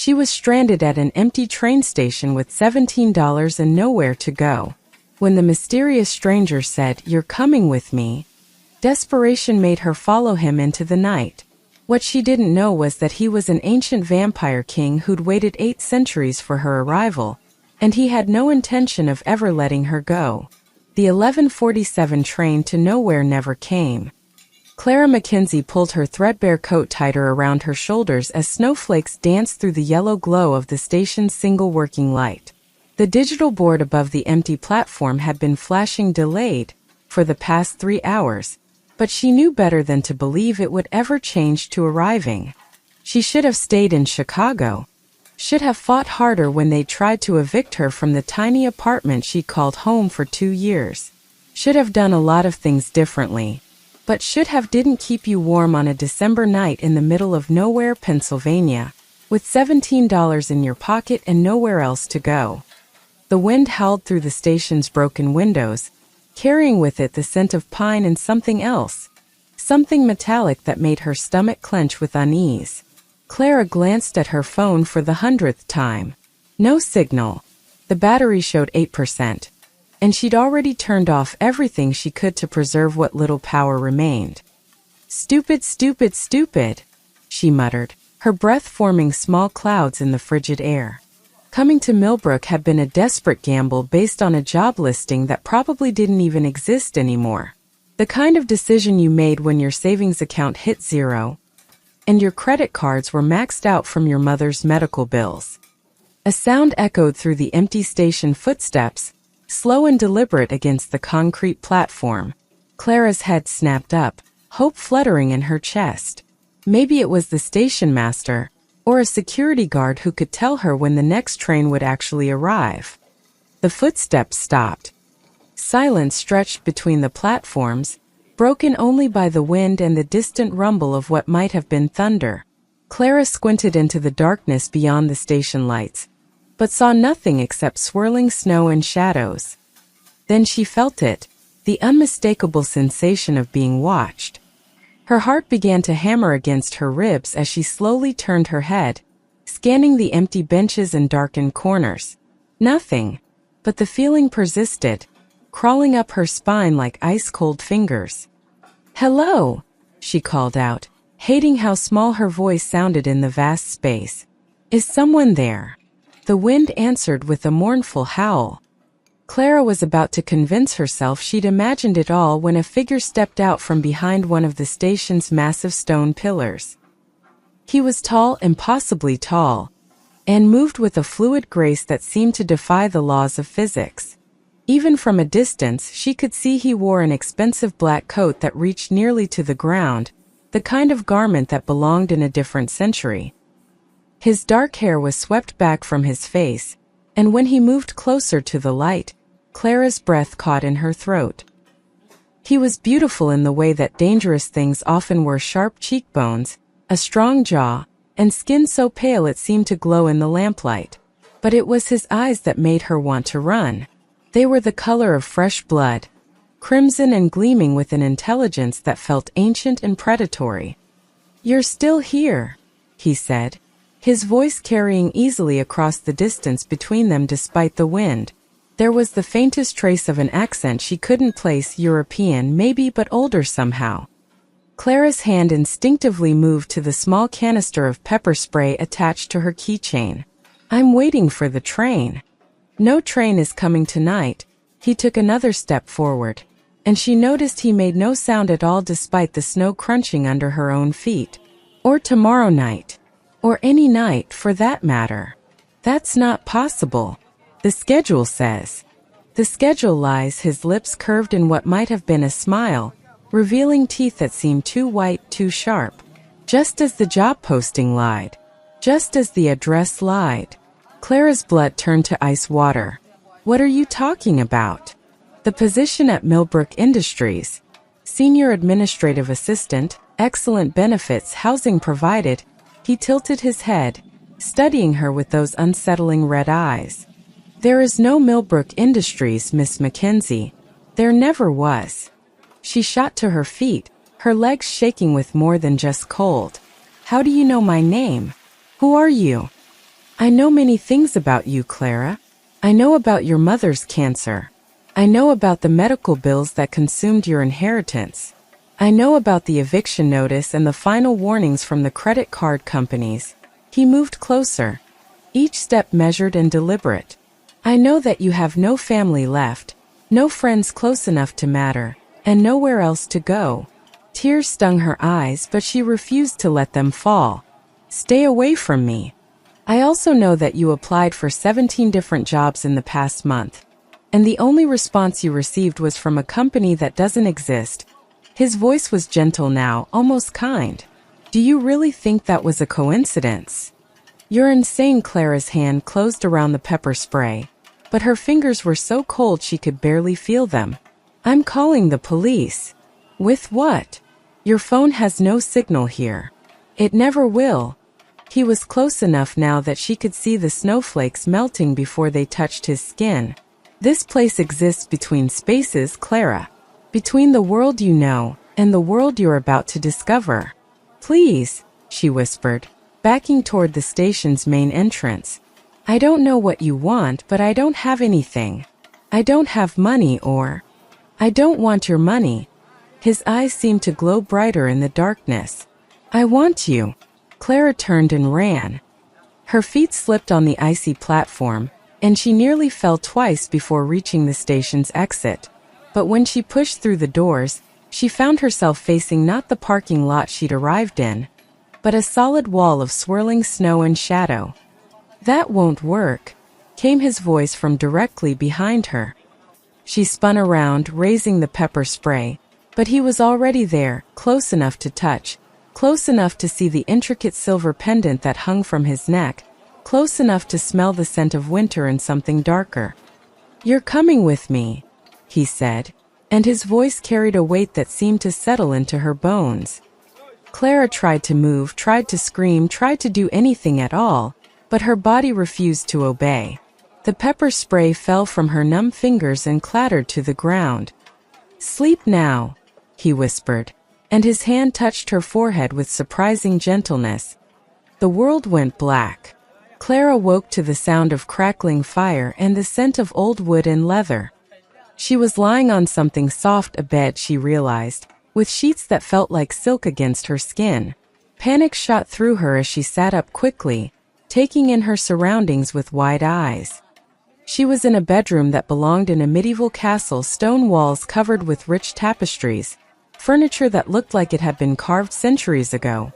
She was stranded at an empty train station with $17 and nowhere to go. When the mysterious stranger said, "You're coming with me," desperation made her follow him into the night. What she didn't know was that he was an ancient vampire king who'd waited 8 centuries for her arrival, and he had no intention of ever letting her go. The 11:47 train to nowhere never came. Clara Mackenzie pulled her threadbare coat tighter around her shoulders as snowflakes danced through the yellow glow of the station's single working light. The digital board above the empty platform had been flashing delayed for the past 3 hours, but she knew better than to believe it would ever change to arriving. She should have stayed in Chicago. Should have fought harder when they tried to evict her from the tiny apartment she called home for 2 years. Should have done a lot of things differently. But should have didn't keep you warm on a December night in the middle of nowhere, Pennsylvania, with $17 in your pocket and nowhere else to go. The wind howled through the station's broken windows, carrying with it the scent of pine and something else, something metallic that made her stomach clench with unease. Clara glanced at her phone for the 100th time. No signal. The battery showed 8%, and she'd already turned off everything she could to preserve what little power remained. "Stupid, stupid, stupid," she muttered, her breath forming small clouds in the frigid air. Coming to Millbrook had been a desperate gamble based on a job listing that probably didn't even exist anymore. The kind of decision you made when your savings account hit zero, and your credit cards were maxed out from your mother's medical bills. A sound echoed through the empty station footsteps, slow and deliberate against the concrete platform. Clara's head snapped up, hope fluttering in her chest. Maybe it was the station master, or a security guard who could tell her when the next train would actually arrive. The footsteps stopped. Silence stretched between the platforms, broken only by the wind and the distant rumble of what might have been thunder. Clara squinted into the darkness beyond the station lights, but saw nothing except swirling snow and shadows. Then she felt it, the unmistakable sensation of being watched. Her heart began to hammer against her ribs as she slowly turned her head, scanning the empty benches and darkened corners. Nothing, but the feeling persisted, crawling up her spine like ice-cold fingers. "Hello," she called out, hating how small her voice sounded in the vast space. "Is someone there?" The wind answered with a mournful howl. Clara was about to convince herself she'd imagined it all when a figure stepped out from behind one of the station's massive stone pillars. He was tall, impossibly tall, and moved with a fluid grace that seemed to defy the laws of physics. Even from a distance, she could see he wore an expensive black coat that reached nearly to the ground, the kind of garment that belonged in a different century. His dark hair was swept back from his face, and when he moved closer to the light, Clara's breath caught in her throat. He was beautiful in the way that dangerous things often were: sharp cheekbones, a strong jaw, and skin so pale it seemed to glow in the lamplight. But it was his eyes that made her want to run. They were the color of fresh blood, crimson and gleaming with an intelligence that felt ancient and predatory. "You're still here," he said, his voice carrying easily across the distance between them despite the wind. There was the faintest trace of an accent she couldn't place. European maybe, but older somehow. Clara's hand instinctively moved to the small canister of pepper spray attached to her keychain. "I'm waiting for the train." "No train is coming tonight." He took another step forward, and she noticed he made no sound at all despite the snow crunching under her own feet. "Or tomorrow night. Or any night, for that matter." "That's not possible. The schedule says." "The schedule lies." His lips curved in what might have been a smile, revealing teeth that seemed too white, too sharp. "Just as the job posting lied. Just as the address lied." Clara's blood turned to ice water. "What are you talking about?" "The position at Millbrook Industries. Senior administrative assistant, excellent benefits, housing provided." He tilted his head, studying her with those unsettling red eyes. "There is no Millbrook Industries, Miss Mackenzie. There never was." She shot to her feet, her legs shaking with more than just cold. "How do you know my name? Who are you?" I know many things about you, Clara. I know about your mother's cancer. I know about the medical bills that consumed your inheritance. I know about the eviction notice and the final warnings from the credit card companies. He moved closer, each step measured and deliberate. I know that you have no family left, no friends close enough to matter, and nowhere else to go. Tears stung her eyes, but she refused to let them fall. Stay away from me. I also know that you applied for 17 different jobs in the past month, and the only response you received was from a company that doesn't exist. His voice was gentle now, almost kind. Do you really think that was a coincidence? You're insane. Clara's hand closed around the pepper spray, but her fingers were so cold she could barely feel them. I'm calling the police. With what? Your phone has no signal here. It never will. He was close enough now that she could see the snowflakes melting before they touched his skin. This place exists between spaces, Clara. Between the world you know and the world you're about to discover. Please, she whispered, backing toward the station's main entrance. I don't know what you want, but I don't have anything. I don't have money or... I don't want your money. His eyes seemed to glow brighter in the darkness. I want you. Clara turned and ran. Her feet slipped on the icy platform, and she nearly fell twice before reaching the station's exit. But when she pushed through the doors, she found herself facing not the parking lot she'd arrived in, but a solid wall of swirling snow and shadow. That won't work, came his voice from directly behind her. She spun around, raising the pepper spray, but he was already there, close enough to touch, close enough to see the intricate silver pendant that hung from his neck, close enough to smell the scent of winter and something darker. You're coming with me, he said, and his voice carried a weight that seemed to settle into her bones. Clara tried to move, tried to scream, tried to do anything at all, but her body refused to obey. The pepper spray fell from her numb fingers and clattered to the ground. Sleep now, he whispered, and his hand touched her forehead with surprising gentleness. The world went black. Clara woke to the sound of crackling fire and the scent of old wood and leather. She was lying on something soft, a bed, she realized, with sheets that felt like silk against her skin. Panic shot through her as she sat up quickly, taking in her surroundings with wide eyes. She was in a bedroom that belonged in a medieval castle, stone walls covered with rich tapestries, furniture that looked like it had been carved centuries ago,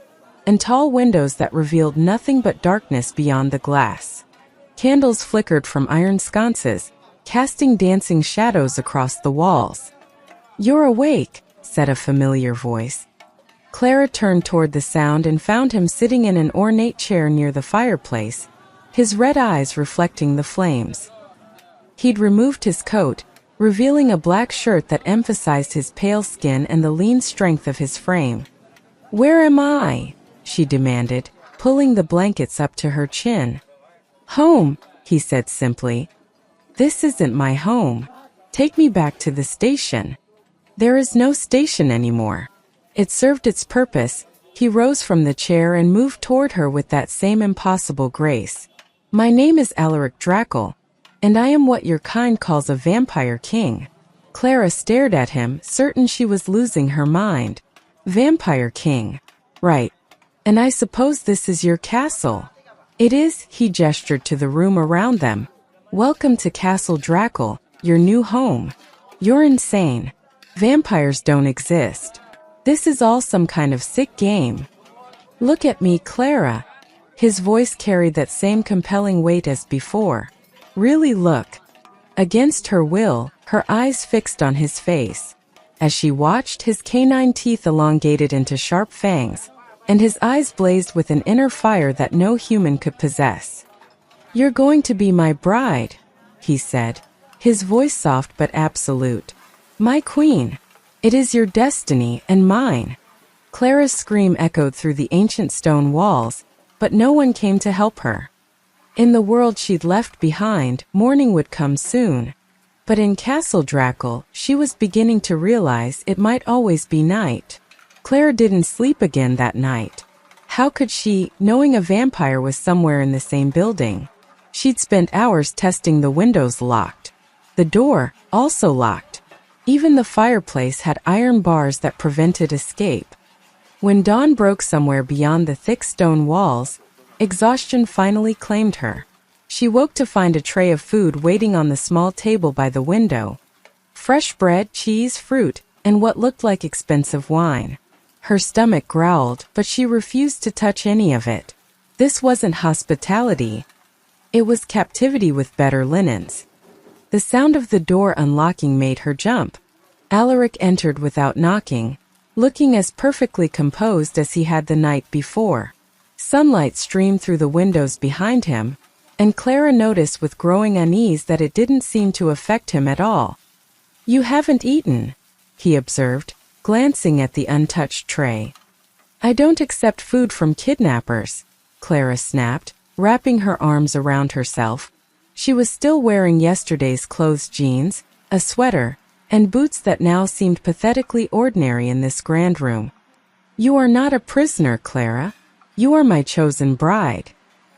and tall windows that revealed nothing but darkness beyond the glass. Candles flickered from iron sconces, casting dancing shadows across the walls. You're awake, said a familiar voice. Clara turned toward the sound and found him sitting in an ornate chair near the fireplace, his red eyes reflecting the flames. He'd removed his coat, revealing a black shirt that emphasized his pale skin and the lean strength of his frame. Where am I? She demanded, pulling the blankets up to her chin. Home, he said simply. This isn't my home. Take me back to the station. There is no station anymore. It served its purpose. He rose from the chair and moved toward her with that same impossible grace. My name is Alaric Drackle, and I am what your kind calls a vampire king. Clara stared at him, certain she was losing her mind. Vampire king. Right. And I suppose this is your castle. It is, he gestured to the room around them. Welcome to Castle Drackle, your new home. You're insane. Vampires don't exist. This is all some kind of sick game. Look at me, Clara. His voice carried that same compelling weight as before. Really look. Against her will, her eyes fixed on his face. As she watched, his canine teeth elongated into sharp fangs, and his eyes blazed with an inner fire that no human could possess. You're going to be my bride, he said, his voice soft but absolute. My queen. It is your destiny and mine. Clara's scream echoed through the ancient stone walls, but no one came to help her. In the world she'd left behind, morning would come soon. But in Castle Drackle, she was beginning to realize it might always be night. Clara didn't sleep again that night. How could she, knowing a vampire was somewhere in the same building? She'd spent hours testing the windows locked. The door, also locked. Even the fireplace had iron bars that prevented escape. When dawn broke somewhere beyond the thick stone walls, exhaustion finally claimed her. She woke to find a tray of food waiting on the small table by the window. Fresh bread, cheese, fruit, and what looked like expensive wine. Her stomach growled, but she refused to touch any of it. This wasn't hospitality. It was captivity with better linens. The sound of the door unlocking made her jump. Alaric entered without knocking, looking as perfectly composed as he had the night before. Sunlight streamed through the windows behind him, and Clara noticed with growing unease that it didn't seem to affect him at all. "You haven't eaten," he observed, glancing at the untouched tray. "I don't accept food from kidnappers," Clara snapped, wrapping her arms around herself. She was still wearing yesterday's clothes, jeans, a sweater, and boots that now seemed pathetically ordinary in this grand room. "You are not a prisoner, Clara. You are my chosen bride."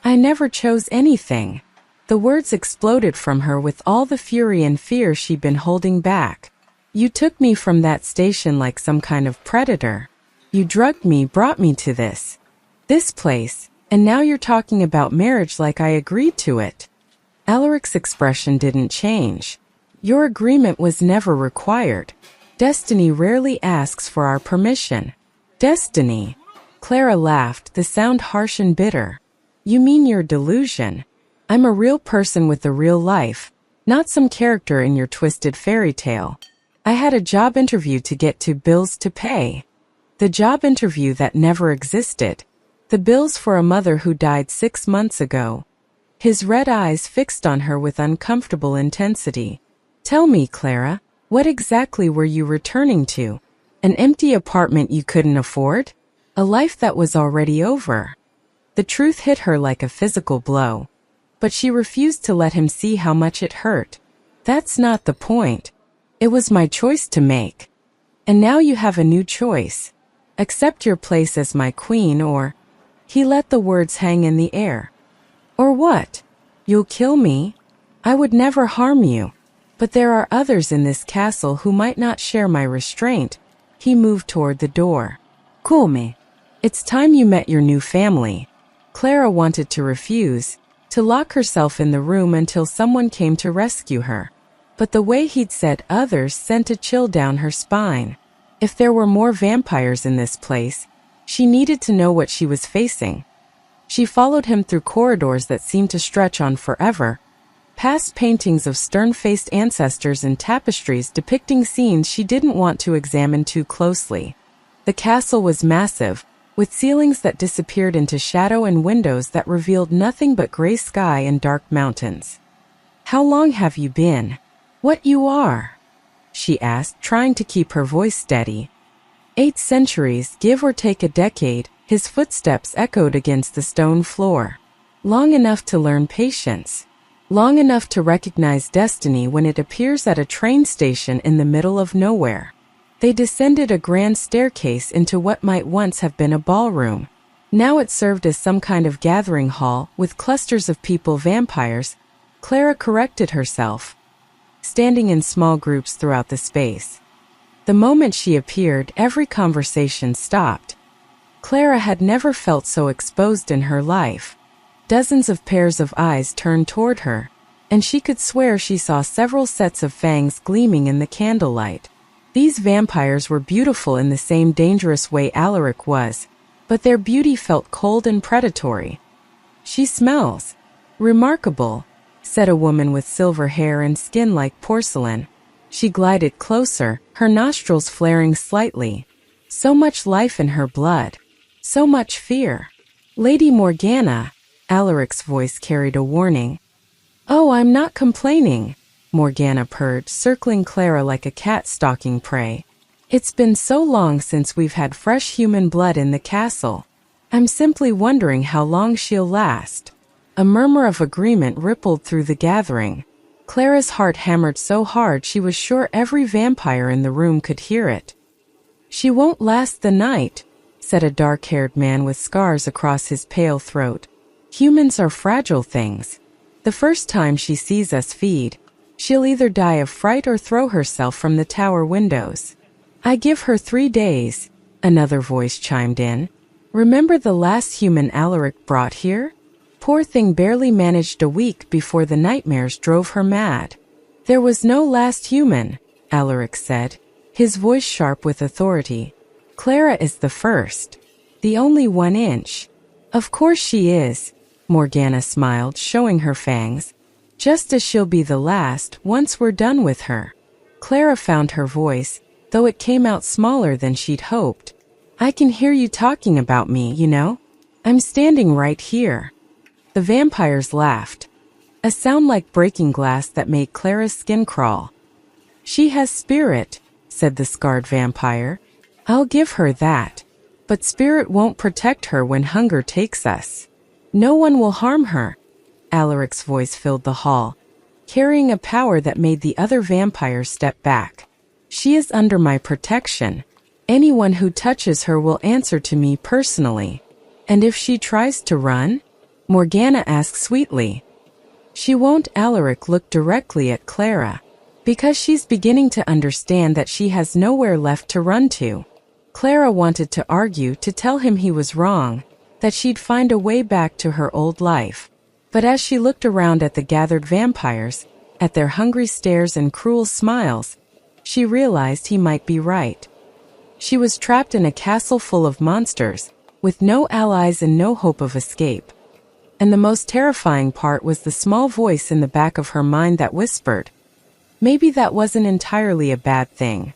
"I never chose anything." The words exploded from her with all the fury and fear she'd been holding back. "You took me from that station like some kind of predator. You drugged me, brought me to this place, and now you're talking about marriage like I agreed to it." Alaric's expression didn't change. "Your agreement was never required. Destiny rarely asks for our permission." "Destiny?" Clara laughed, the sound harsh and bitter. "You mean your delusion. I'm a real person with a real life, not some character in your twisted fairy tale. I had a job interview to get to, bills to pay. The job interview that never existed. The bills for a mother who died 6 months ago." His red eyes fixed on her with uncomfortable intensity. "Tell me, Clara, what exactly were you returning to? An empty apartment you couldn't afford? A life that was already over?" The truth hit her like a physical blow, but she refused to let him see how much it hurt. "That's not the point. It was my choice to make. And now you have a new choice. Accept your place as my queen or—" He let the words hang in the air. "Or what? You'll kill me? I would never harm you. But there are others in this castle who might not share my restraint." He moved toward the door. "Cool me. It's time you met your new family." Clara wanted to refuse, to lock herself in the room until someone came to rescue her. But the way he'd said others sent a chill down her spine. If there were more vampires in this place, she needed to know what she was facing. She followed him through corridors that seemed to stretch on forever, past paintings of stern-faced ancestors and tapestries depicting scenes she didn't want to examine too closely. The castle was massive, with ceilings that disappeared into shadow and windows that revealed nothing but gray sky and dark mountains. "How long have you been? What you are?" she asked, trying to keep her voice steady. 8 centuries, give or take a decade, his footsteps echoed against the stone floor. "Long enough to learn patience. Long enough to recognize destiny when it appears at a train station in the middle of nowhere." They descended a grand staircase into what might once have been a ballroom. Now it served as some kind of gathering hall with clusters of people, vampires. Clara corrected herself, standing in small groups throughout the space. The moment she appeared, every conversation stopped. Clara had never felt so exposed in her life. Dozens of pairs of eyes turned toward her, and she could swear she saw several sets of fangs gleaming in the candlelight. These vampires were beautiful in the same dangerous way Alaric was, but their beauty felt cold and predatory. "She smells remarkable," said a woman with silver hair and skin like porcelain. She glided closer, her nostrils flaring slightly. So much life in her blood. So much fear. "Lady Morgana," Alaric's voice carried a warning. "Oh, I'm not complaining," Morgana purred, circling Clara like a cat stalking prey. "It's been so long since we've had fresh human blood in the castle. I'm simply wondering how long she'll last." A murmur of agreement rippled through the gathering. Clara's heart hammered so hard she was sure every vampire in the room could hear it. "She won't last the night," said a dark-haired man with scars across his pale throat. Humans are fragile things. The first time she sees us feed, she'll either die of fright or throw herself from the tower windows. I give her 3 days, another voice chimed in. Remember the last human Alaric brought here? Poor thing barely managed a week before the nightmares drove her mad. There was no last human, Alaric said, his voice sharp with authority. Clara is the first. The only 1 inch. Of course she is, Morgana smiled, showing her fangs. Just as she'll be the last once we're done with her. Clara found her voice, though it came out smaller than she'd hoped. I can hear you talking about me, you know? I'm standing right here. The vampires laughed. A sound like breaking glass that made Clara's skin crawl. She has spirit, said the scarred vampire. I'll give her that. But spirit won't protect her when hunger takes us. No one will harm her. Alaric's voice filled the hall, carrying a power that made the other vampires step back. She is under my protection. Anyone who touches her will answer to me personally. And if she tries to run? Morgana asked sweetly. She won't. Alaric looked directly at Clara. Because she's beginning to understand that she has nowhere left to run to. Clara wanted to argue, to tell him he was wrong, that she'd find a way back to her old life. But as she looked around at the gathered vampires, at their hungry stares and cruel smiles, she realized he might be right. She was trapped in a castle full of monsters, with no allies and no hope of escape. And the most terrifying part was the small voice in the back of her mind that whispered, maybe that wasn't entirely a bad thing.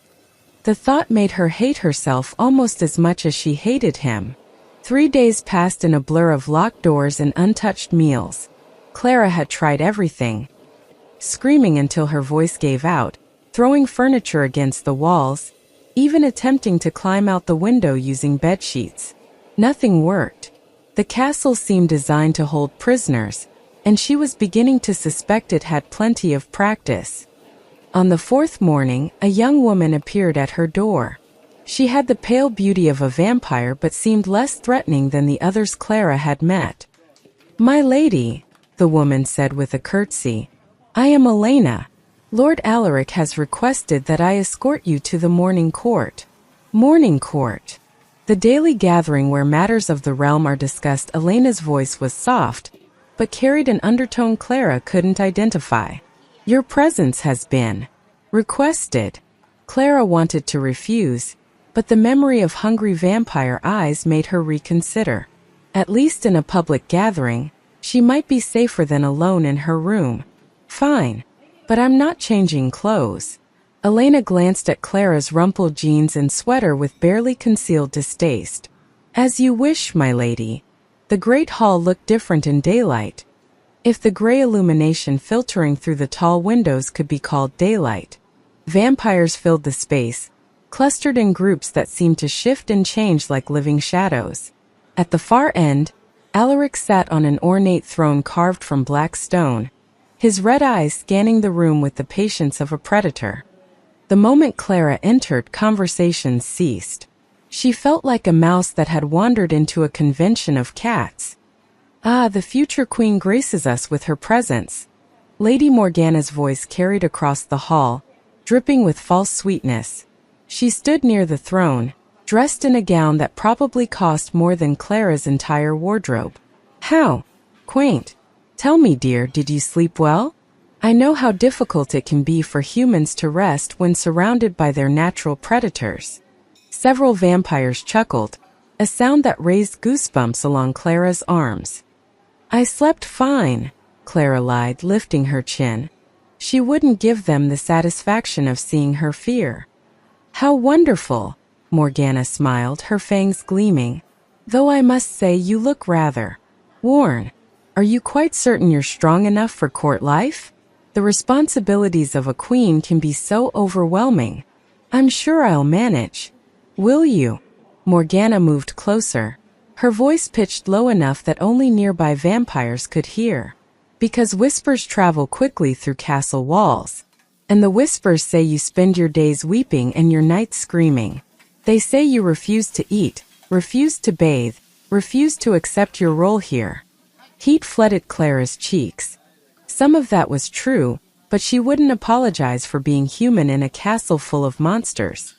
The thought made her hate herself almost as much as she hated him. 3 days passed in a blur of locked doors and untouched meals. Clara had tried everything, screaming until her voice gave out, throwing furniture against the walls, even attempting to climb out the window using bedsheets. Nothing worked. The castle seemed designed to hold prisoners, and she was beginning to suspect it had plenty of practice. On the 4th morning, a young woman appeared at her door. She had the pale beauty of a vampire but seemed less threatening than the others Clara had met. My lady, the woman said with a curtsy, I am Elena. Lord Alaric has requested that I escort you to the morning court. Morning court. The daily gathering where matters of the realm are discussed. Elena's voice was soft, but carried an undertone Clara couldn't identify. Your presence has been requested. Clara wanted to refuse, but the memory of hungry vampire eyes made her reconsider. At least in a public gathering, she might be safer than alone in her room. Fine, but I'm not changing clothes. Elena glanced at Clara's rumpled jeans and sweater with barely concealed distaste. As you wish, my lady. The great hall looked different in daylight. If the gray illumination filtering through the tall windows could be called daylight. Vampires filled the space, clustered in groups that seemed to shift and change like living shadows. At the far end, Alaric sat on an ornate throne carved from black stone, his red eyes scanning the room with the patience of a predator. The moment Clara entered, conversations ceased. She felt like a mouse that had wandered into a convention of cats. Ah, the future queen graces us with her presence. Lady Morgana's voice carried across the hall, dripping with false sweetness. She stood near the throne, dressed in a gown that probably cost more than Clara's entire wardrobe. How quaint. Tell me, dear, did you sleep well? I know how difficult it can be for humans to rest when surrounded by their natural predators. Several vampires chuckled, a sound that raised goosebumps along Clara's arms. I slept fine, Clara lied, lifting her chin. She wouldn't give them the satisfaction of seeing her fear. How wonderful, Morgana smiled, her fangs gleaming. Though I must say you look rather worn. Are you quite certain you're strong enough for court life? The responsibilities of a queen can be so overwhelming. I'm sure I'll manage. Will you? Morgana moved closer, her voice pitched low enough that only nearby vampires could hear. Because whispers travel quickly through castle walls. And the whispers say you spend your days weeping and your nights screaming. They say you refuse to eat, refused to bathe, refused to accept your role here. Heat flooded Clara's cheeks. Some of that was true, but she wouldn't apologize for being human in a castle full of monsters.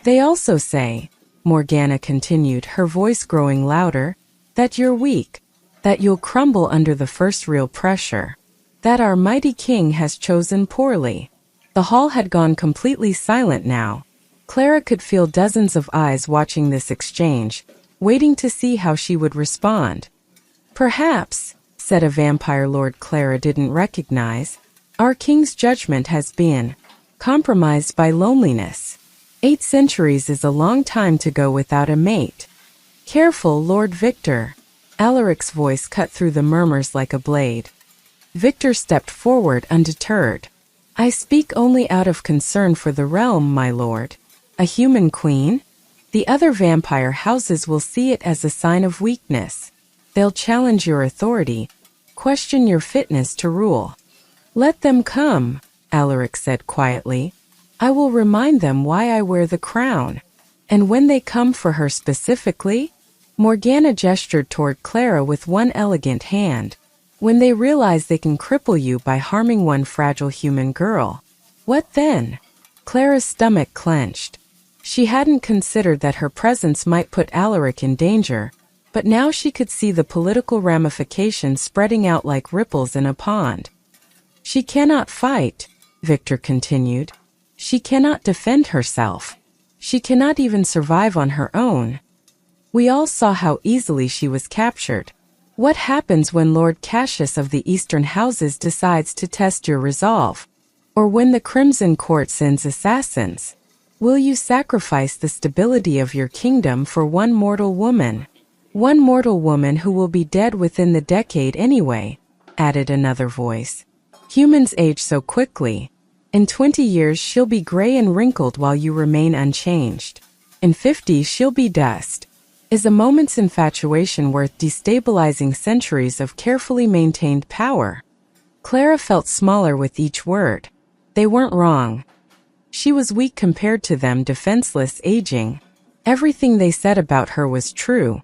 They also say, Morgana continued, her voice growing louder, that you're weak, that you'll crumble under the first real pressure, that our mighty king has chosen poorly. The hall had gone completely silent now. Clara could feel dozens of eyes watching this exchange, waiting to see how she would respond. Perhaps, said a vampire lord Clara didn't recognize, our king's judgment has been compromised by loneliness. 8 centuries is a long time to go without a mate. Careful, Lord Victor. Alaric's voice cut through the murmurs like a blade. Victor stepped forward undeterred. I speak only out of concern for the realm, my lord. A human queen? The other vampire houses will see it as a sign of weakness. They'll challenge your authority, question your fitness to rule. Let them come, Alaric said quietly. I will remind them why I wear the crown. And when they come for her specifically, Morgana gestured toward Clara with one elegant hand. When they realize they can cripple you by harming one fragile human girl. What then? Clara's stomach clenched. She hadn't considered that her presence might put Alaric in danger, but now she could see the political ramifications spreading out like ripples in a pond. She cannot fight, Victor continued. She cannot defend herself. She cannot even survive on her own. We all saw how easily she was captured. What happens when Lord Cassius of the Eastern Houses decides to test your resolve? Or when the Crimson Court sends assassins? Will you sacrifice the stability of your kingdom for one mortal woman? One mortal woman who will be dead within the decade anyway, added another voice. Humans age so quickly. In 20 years she'll be gray and wrinkled while you remain unchanged. In 50 she'll be dust. Is a moment's infatuation worth destabilizing centuries of carefully maintained power? Clara felt smaller with each word. They weren't wrong. She was weak compared to them, defenseless, aging. Everything they said about her was true.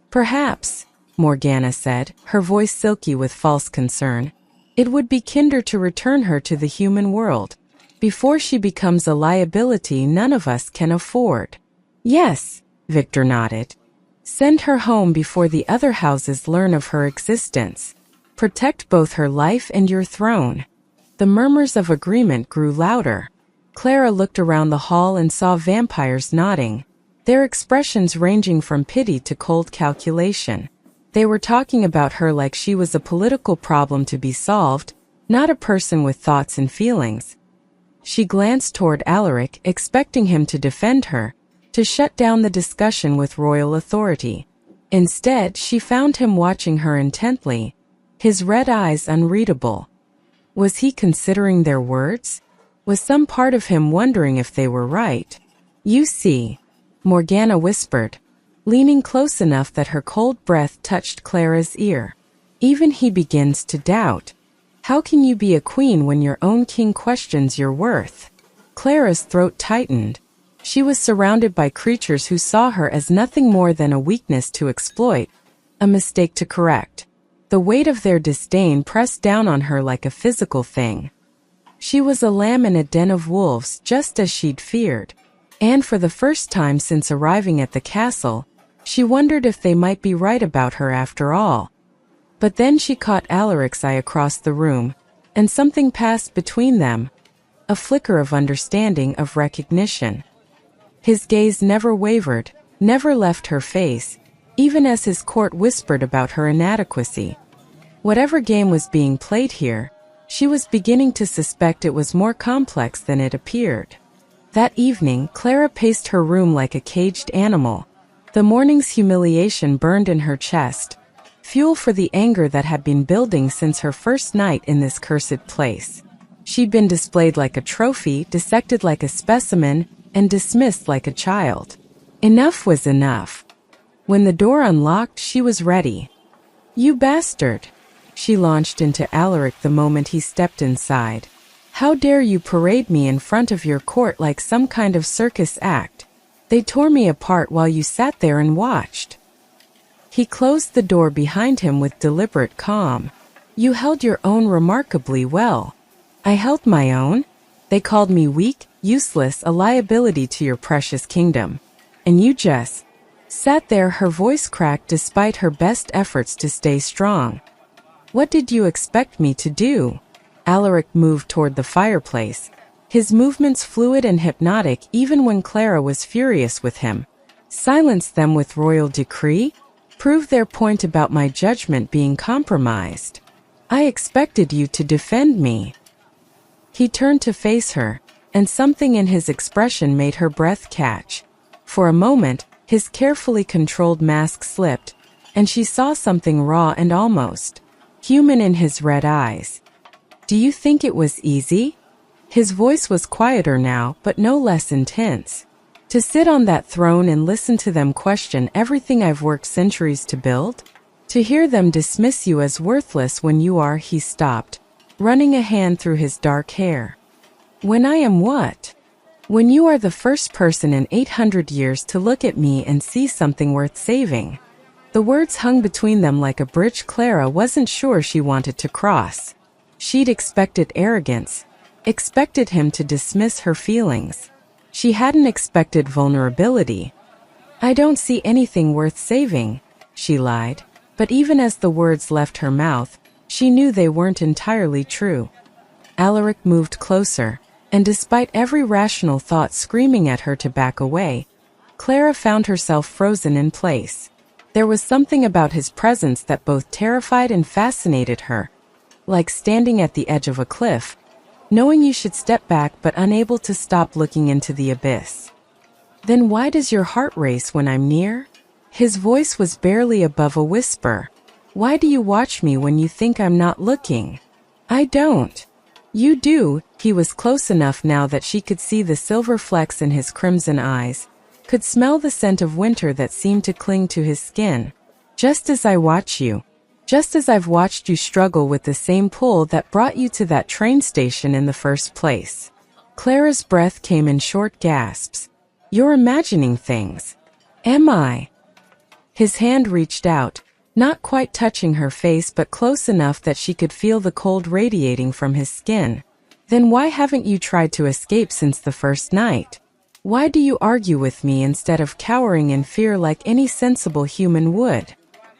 Perhaps, Morgana said, her voice silky with false concern, it would be kinder to return her to the human world. Before she becomes a liability none of us can afford. Yes, Victor nodded. Send her home before the other houses learn of her existence. Protect both her life and your throne. The murmurs of agreement grew louder. Clara looked around the hall and saw vampires nodding, their expressions ranging from pity to cold calculation. They were talking about her like she was a political problem to be solved, not a person with thoughts and feelings. She glanced toward Alaric, expecting him to defend her, to shut down the discussion with royal authority. Instead, she found him watching her intently, his red eyes unreadable. Was he considering their words? Was some part of him wondering if they were right? You see, Morgana whispered, leaning close enough that her cold breath touched Clara's ear. Even he begins to doubt. How can you be a queen when your own king questions your worth? Clara's throat tightened. She was surrounded by creatures who saw her as nothing more than a weakness to exploit, a mistake to correct. The weight of their disdain pressed down on her like a physical thing. She was a lamb in a den of wolves, just as she'd feared. And for the first time since arriving at the castle, she wondered if they might be right about her after all. But then she caught Alaric's eye across the room, and something passed between them. A flicker of understanding, of recognition. His gaze never wavered, never left her face, even as his court whispered about her inadequacy. Whatever game was being played here, she was beginning to suspect it was more complex than it appeared. That evening, Clara paced her room like a caged animal. The morning's humiliation burned in her chest, fuel for the anger that had been building since her first night in this cursed place. She'd been displayed like a trophy, dissected like a specimen, and dismissed like a child. Enough was enough. When the door unlocked, she was ready. You bastard! She launched into Alaric the moment he stepped inside. How dare you parade me in front of your court like some kind of circus act? They tore me apart while you sat there and watched. He closed the door behind him with deliberate calm. You held your own remarkably well. I held my own. They called me weak, useless, a liability to your precious kingdom. And you just sat there, her voice cracked despite her best efforts to stay strong. What did you expect me to do? Alaric moved toward the fireplace, his movements fluid and hypnotic even when Clara was furious with him. Silence them with royal decree? Prove their point about my judgment being compromised. I expected you to defend me. He turned to face her, and something in his expression made her breath catch. For a moment, his carefully controlled mask slipped, and she saw something raw and almost human in his red eyes. Do you think it was easy? His voice was quieter now, but no less intense. To sit on that throne and listen to them question everything I've worked centuries to build? To hear them dismiss you as worthless when you are, he stopped, running a hand through his dark hair. When I am what? When you are the first person in 800 years to look at me and see something worth saving. The words hung between them like a bridge Clara wasn't sure she wanted to cross. She'd expected arrogance, expected him to dismiss her feelings. She hadn't expected vulnerability. I don't see anything worth saving, she lied, but even as the words left her mouth, she knew they weren't entirely true. Alaric moved closer, and despite every rational thought screaming at her to back away, Clara found herself frozen in place. There was something about his presence that both terrified and fascinated her, like standing at the edge of a cliff, knowing you should step back but unable to stop looking into the abyss. Then why does your heart race when I'm near? His voice was barely above a whisper. Why do you watch me when you think I'm not looking? I don't. You do. He was close enough now that she could see the silver flecks in his crimson eyes, could smell the scent of winter that seemed to cling to his skin. Just as I watch you. Just as I've watched you struggle with the same pull that brought you to that train station in the first place. Clara's breath came in short gasps. You're imagining things. Am I? His hand reached out, not quite touching her face but close enough that she could feel the cold radiating from his skin. Then why haven't you tried to escape since the first night? Why do you argue with me instead of cowering in fear like any sensible human would?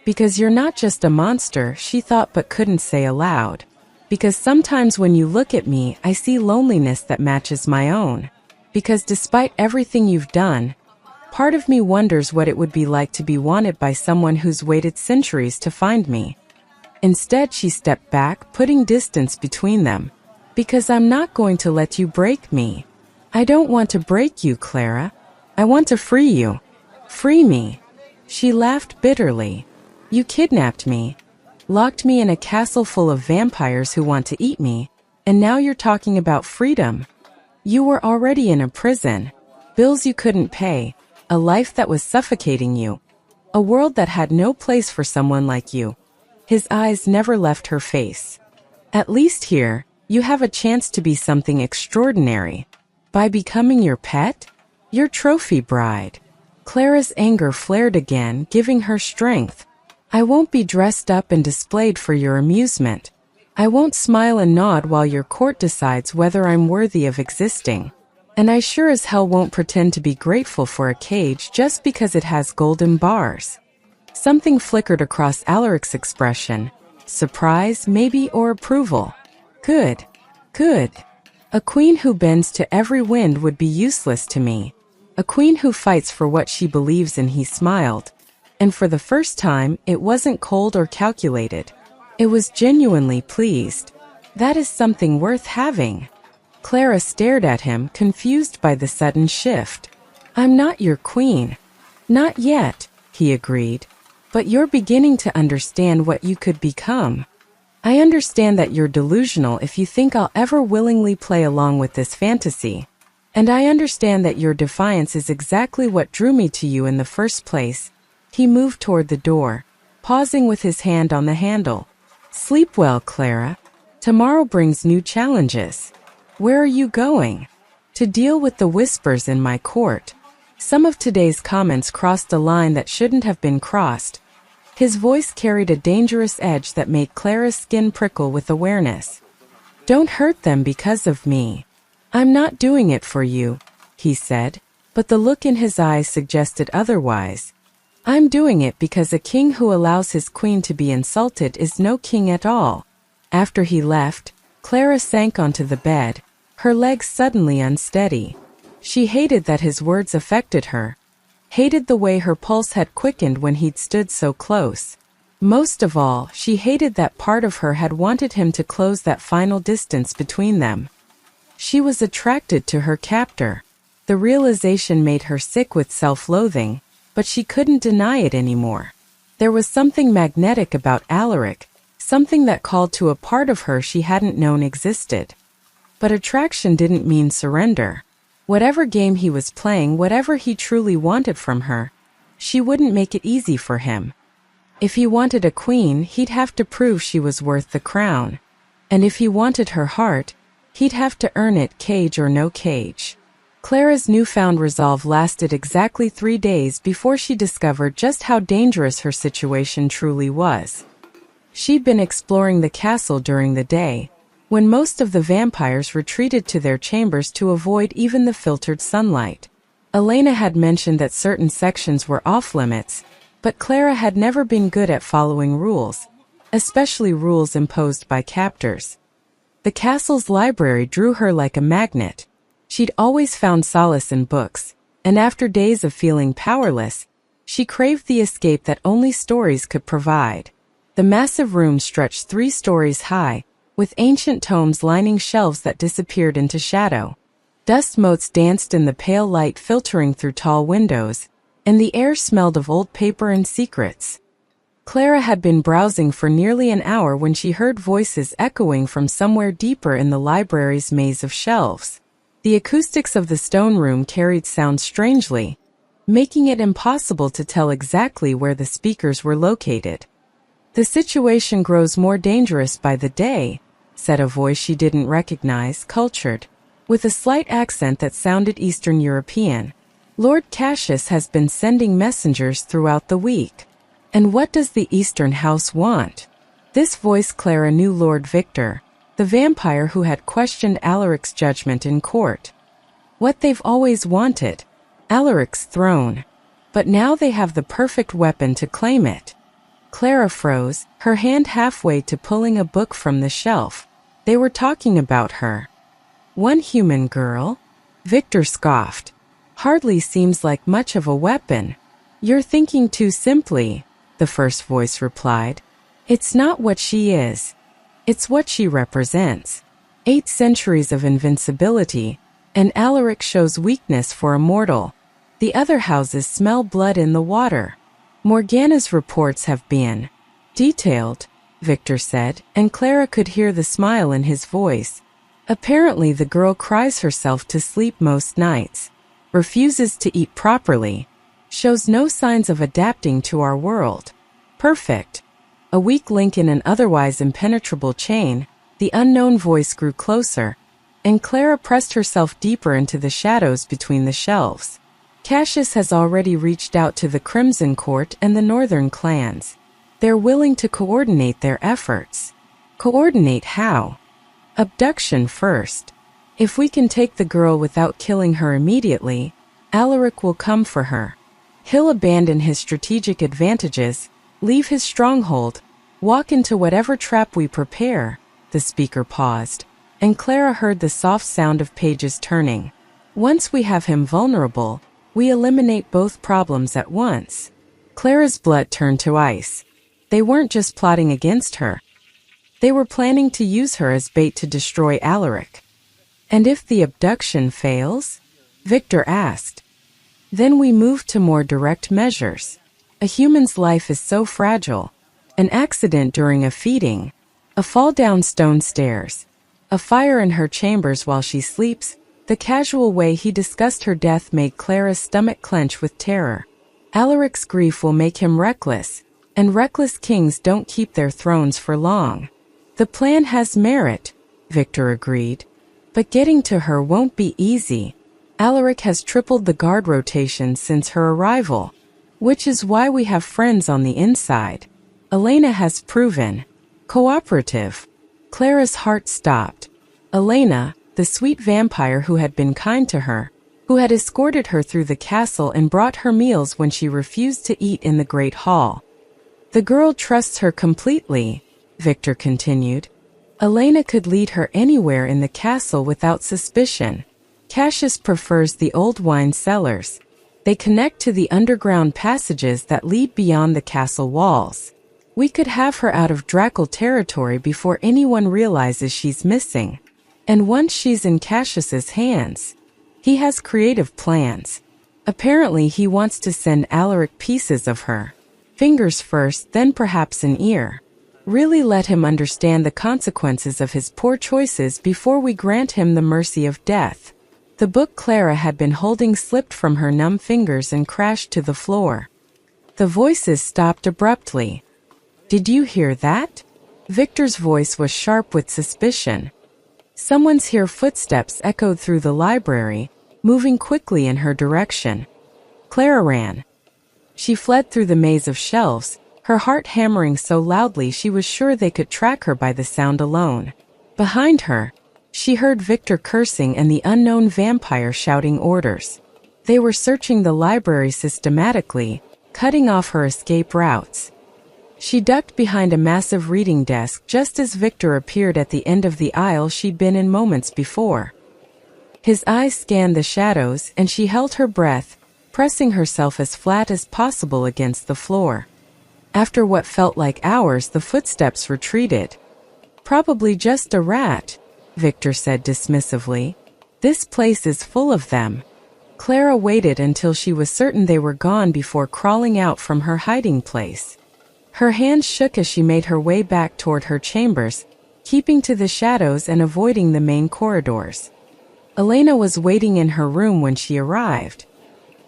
Because you're not just a monster, she thought but couldn't say aloud. Because sometimes when you look at me, I see loneliness that matches my own. Because despite everything you've done, part of me wonders what it would be like to be wanted by someone who's waited centuries to find me. Instead, she stepped back, putting distance between them. Because I'm not going to let you break me. I don't want to break you, Clara. I want to free you. Free me. She laughed bitterly. You kidnapped me, locked me in a castle full of vampires who want to eat me, and now you're talking about freedom. You were already in a prison, bills you couldn't pay, a life that was suffocating you, a world that had no place for someone like you. His eyes never left her face. At least here, you have a chance to be something extraordinary. By becoming your pet? Your trophy bride. Clara's anger flared again, giving her strength. I won't be dressed up and displayed for your amusement. I won't smile and nod while your court decides whether I'm worthy of existing. And I sure as hell won't pretend to be grateful for a cage just because it has golden bars. Something flickered across Alaric's expression. Surprise, maybe, or approval. Good. Good. A queen who bends to every wind would be useless to me. A queen who fights for what she believes in, he smiled. And for the first time, it wasn't cold or calculated. It was genuinely pleased. That is something worth having. Clara stared at him, confused by the sudden shift. I'm not your queen. Not yet, he agreed. But you're beginning to understand what you could become. I understand that you're delusional if you think I'll ever willingly play along with this fantasy. And I understand that your defiance is exactly what drew me to you in the first place. He moved toward the door, pausing with his hand on the handle. Sleep well, Clara. Tomorrow brings new challenges. Where are you going? To deal with the whispers in my court. Some of today's comments crossed a line that shouldn't have been crossed. His voice carried a dangerous edge that made Clara's skin prickle with awareness. "Don't hurt them because of me. I'm not doing it for you," he said, but the look in his eyes suggested otherwise. "I'm doing it because a king who allows his queen to be insulted is no king at all." After he left, Clara sank onto the bed, her legs suddenly unsteady. She hated that his words affected her, hated the way her pulse had quickened when he'd stood so close. Most of all, she hated that part of her had wanted him to close that final distance between them. She was attracted to her captor. The realization made her sick with self-loathing, but she couldn't deny it anymore. There was something magnetic about Alaric, something that called to a part of her she hadn't known existed. But attraction didn't mean surrender. Whatever game he was playing, whatever he truly wanted from her, she wouldn't make it easy for him. If he wanted a queen, he'd have to prove she was worth the crown. And if he wanted her heart, he'd have to earn it, cage or no cage. Clara's newfound resolve lasted exactly 3 days before she discovered just how dangerous her situation truly was. She'd been exploring the castle during the day, when most of the vampires retreated to their chambers to avoid even the filtered sunlight. Elena had mentioned that certain sections were off-limits, but Clara had never been good at following rules, especially rules imposed by captors. The castle's library drew her like a magnet. She'd always found solace in books, and after days of feeling powerless, she craved the escape that only stories could provide. The massive room stretched 3 stories high, with ancient tomes lining shelves that disappeared into shadow. Dust motes danced in the pale light filtering through tall windows, and the air smelled of old paper and secrets. Clara had been browsing for nearly an hour when she heard voices echoing from somewhere deeper in the library's maze of shelves. The acoustics of the stone room carried sound strangely, making it impossible to tell exactly where the speakers were located. "The situation grows more dangerous by the day," said a voice she didn't recognize, cultured, with a slight accent that sounded Eastern European. "Lord Cassius has been sending messengers throughout the week. And what does the Eastern House want?" This voice Clara knew Lord Victor, the vampire who had questioned Alaric's judgment in court. What they've always wanted, Alaric's throne. But now they have the perfect weapon to claim it. Clara froze, her hand halfway to pulling a book from the shelf. They were talking about her. "One human girl?" Victor scoffed. "Hardly seems like much of a weapon." "You're thinking too simply," the first voice replied. "It's not what she is. It's what she represents. 8 centuries of invincibility, and Alaric shows weakness for a mortal. The other houses smell blood in the water. Morgana's reports have been detailed," Victor said, and Clara could hear the smile in his voice. "Apparently the girl cries herself to sleep most nights, refuses to eat properly, shows no signs of adapting to our world. Perfect." A weak link in an otherwise impenetrable chain, the unknown voice grew closer, and Clara pressed herself deeper into the shadows between the shelves. "Cassius has already reached out to the Crimson Court and the Northern clans. They're willing to coordinate their efforts." "Coordinate how?" "Abduction first. If we can take the girl without killing her immediately, Alaric will come for her. He'll abandon his strategic advantages, leave his stronghold, walk into whatever trap we prepare." The speaker paused, and Clara heard the soft sound of pages turning. "Once we have him vulnerable, we eliminate both problems at once." Clara's blood turned to ice. They weren't just plotting against her. They were planning to use her as bait to destroy Alaric. "And if the abduction fails?" Victor asked. "Then we move to more direct measures. A human's life is so fragile. An accident during a feeding, a fall down stone stairs, a fire in her chambers while she sleeps." The casual way he discussed her death made Clara's stomach clench with terror. Alaric's grief will make him reckless, and reckless kings don't keep their thrones for long. "The plan has merit," Victor agreed. "But getting to her won't be easy. Alaric has tripled the guard rotation since her arrival, which is why we have friends on the inside. Elena has proven cooperative. Clara's heart stopped. Elena, the sweet vampire who had been kind to her, who had escorted her through the castle and brought her meals when she refused to eat in the great hall. The girl trusts her completely, Victor continued. Elena could lead her anywhere in the castle without suspicion. Cassius prefers the old wine cellars. They connect to the underground passages that lead beyond the castle walls. We could have her out of Drackle territory before anyone realizes she's missing. And once she's in Cassius's hands, he has creative plans. Apparently he wants to send Alaric pieces of her. Fingers first, then perhaps an ear. Really let him understand the consequences of his poor choices before we grant him the mercy of death. The book Clara had been holding slipped from her numb fingers and crashed to the floor. The voices stopped abruptly. Did you hear that? Victor's voice was sharp with suspicion. Someone's here. Footsteps echoed through the library, moving quickly in her direction. Clara ran. She fled through the maze of shelves, her heart hammering so loudly she was sure they could track her by the sound alone. Behind her, she heard Victor cursing and the unknown vampire shouting orders. They were searching the library systematically, cutting off her escape routes. She ducked behind a massive reading desk just as Victor appeared at the end of the aisle she'd been in moments before. His eyes scanned the shadows and she held her breath, pressing herself as flat as possible against the floor. After what felt like hours, the footsteps retreated. Probably just a rat, Victor said dismissively. This place is full of them. Clara waited until she was certain they were gone before crawling out from her hiding place. Her hands shook as she made her way back toward her chambers, keeping to the shadows and avoiding the main corridors. Elena was waiting in her room when she arrived.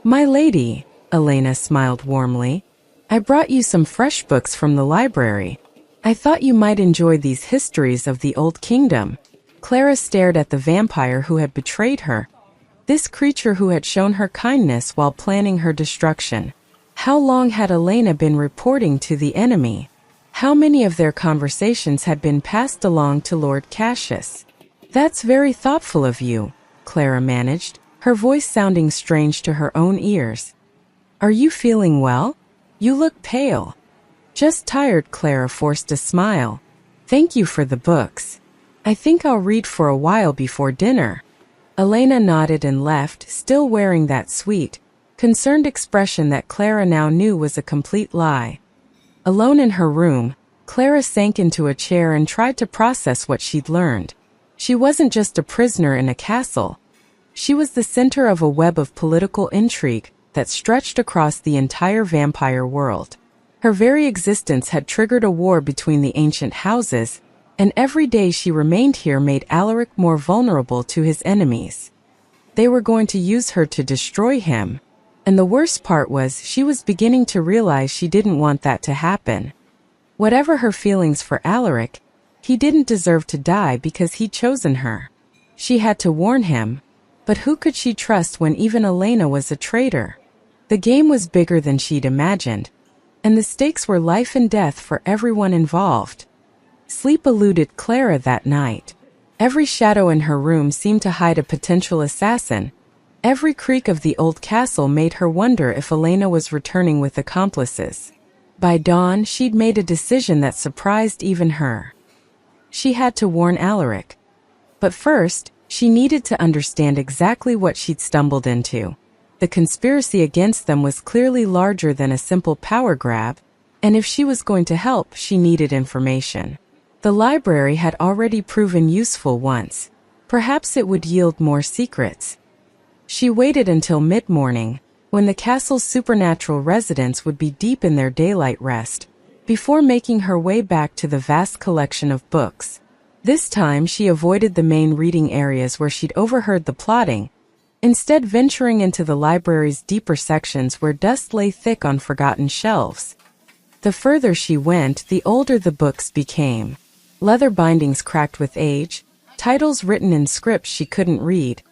"My lady," Elena smiled warmly, "I brought you some fresh books from the library. I thought you might enjoy these histories of the Old Kingdom." Clara stared at the vampire who had betrayed her, this creature who had shown her kindness while planning her destruction. How long had Elena been reporting to the enemy? How many of their conversations had been passed along to Lord Cassius? "That's very thoughtful of you," Clara managed, her voice sounding strange to her own ears. "Are you feeling well? You look pale." "Just tired," Clara forced a smile. "Thank you for the books. I think I'll read for a while before dinner." Elena nodded and left, still wearing that sweet, concerned expression that Clara now knew was a complete lie. Alone in her room, Clara sank into a chair and tried to process what she'd learned. She wasn't just a prisoner in a castle. She was the center of a web of political intrigue that stretched across the entire vampire world. Her very existence had triggered a war between the ancient houses, and every day she remained here made Alaric more vulnerable to his enemies. They were going to use her to destroy him. And the worst part was she was beginning to realize she didn't want that to happen. Whatever her feelings for Alaric, he didn't deserve to die because he'd chosen her. She had to warn him, but who could she trust when even Elena was a traitor? The game was bigger than she'd imagined, and the stakes were life and death for everyone involved. Sleep eluded Clara that night. Every shadow in her room seemed to hide a potential assassin. Every creak of the old castle made her wonder if Elena was returning with accomplices. By dawn, she'd made a decision that surprised even her. She had to warn Alaric. But first, she needed to understand exactly what she'd stumbled into. The conspiracy against them was clearly larger than a simple power grab, and if she was going to help, she needed information. The library had already proven useful once. Perhaps it would yield more secrets. She waited until mid-morning, when the castle's supernatural residents would be deep in their daylight rest, before making her way back to the vast collection of books. This time she avoided the main reading areas where she'd overheard the plotting, instead venturing into the library's deeper sections where dust lay thick on forgotten shelves. The further she went, the older the books became. Leather bindings cracked with age, titles written in scripts she couldn't read.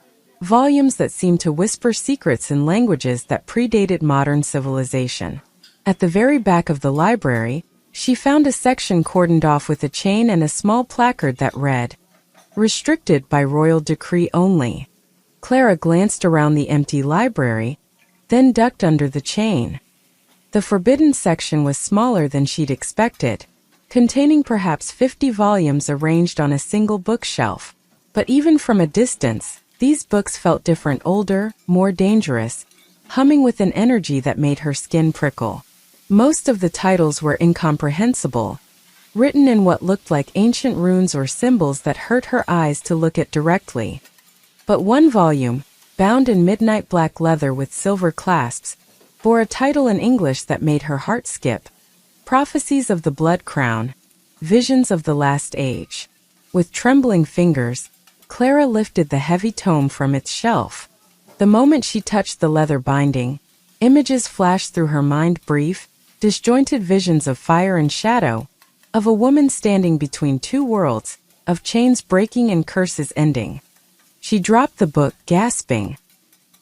volumes that seemed to whisper secrets in languages that predated modern civilization. At the very back of the library, she found a section cordoned off with a chain and a small placard that read, "Restricted by royal decree only." Clara glanced around the empty library, then ducked under the chain. The forbidden section was smaller than she'd expected, containing perhaps 50 volumes arranged on a single bookshelf. But even from a distance, these books felt different, older, more dangerous, humming with an energy that made her skin prickle. Most of the titles were incomprehensible, written in what looked like ancient runes or symbols that hurt her eyes to look at directly. But one volume, bound in midnight black leather with silver clasps, bore a title in English that made her heart skip. Prophecies of the Blood Crown, Visions of the Last Age. With trembling fingers, Clara lifted the heavy tome from its shelf. The moment she touched the leather binding, images flashed through her mind, brief, disjointed visions of fire and shadow, of a woman standing between two worlds, of chains breaking and curses ending. She dropped the book, gasping.